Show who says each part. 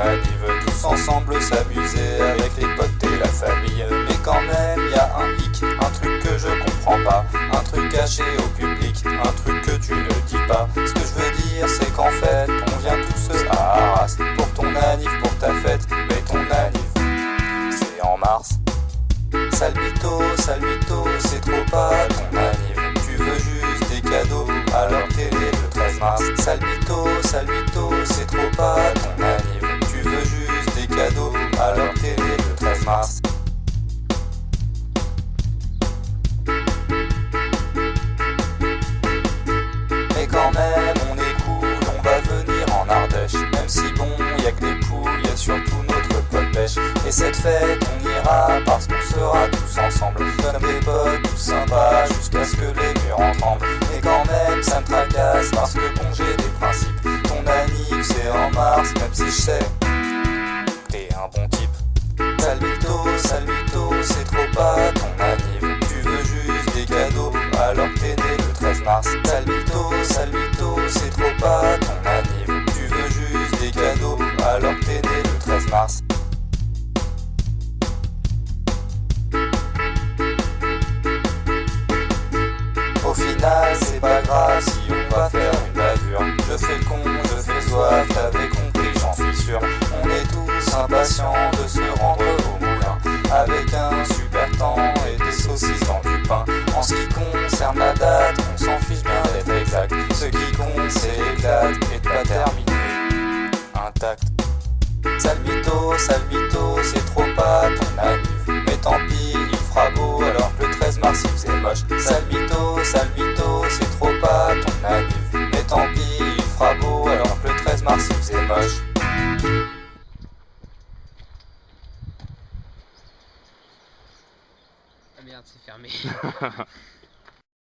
Speaker 1: anniv. Tous ensemble s'amuser avec les potes et la famille. Mais quand même y a un hic, un truc que je comprends pas, un truc caché au public, un truc que tu ne dis pas. Ce que je veux dire c'est qu'en fait on vient tous à Arras pour ton anniv, pour ta fête. Mais ton anniv c'est en mars. Sale mytho, c'est trop pas ton anniv. Tu veux juste des cadeaux alors t'es né le 13 mars. Sale mytho, c'est trop pas ton anniv. Tu veux juste des cadeaux alors t'es né le 13 mars. Mais quand même on est cool, on va venir en Ardèche. Même si bon y'a que des poules, y'a surtout notre pote pêche. Et cette fête on ira parce qu'on sera tous ensemble, comme des potes tous sympas jusqu'à ce que les murs en tremblent. Mais quand même ça me tracasse parce que bon j'ai des principes. Ton anniv c'est en mars, même si je sais que t'es un bon type. Sale mytho, c'est trop pas ton anniv. Tu veux juste des cadeaux alors que t'es né le 13 mars. Sale mytho, c'est trop pas ton anniv. Tu veux juste des cadeaux alors que t'es né le 13 mars. Au final c'est pas grave si on va faire une bavure. Je fais le con, je fais soif, t'avais compris j'en suis sûr. On est tous impatients de se rendre au moulin, avec un super temps et des saucisses dans du pain. En ce qui concerne la date, on s'en fiche bien d'être exact. Ce qui compte c'est l'éclate et de pas terminer intact. Sale mytho, c'est trop pas ton anniv. Mais tant pis, il fera beau alors que le 13 mars il faisait moche. Sale mytho, c'est trop pas ton anniv. Mais tant pis, il fera beau alors que le 13 mars il faisait moche.
Speaker 2: Ah merde, c'est fermé.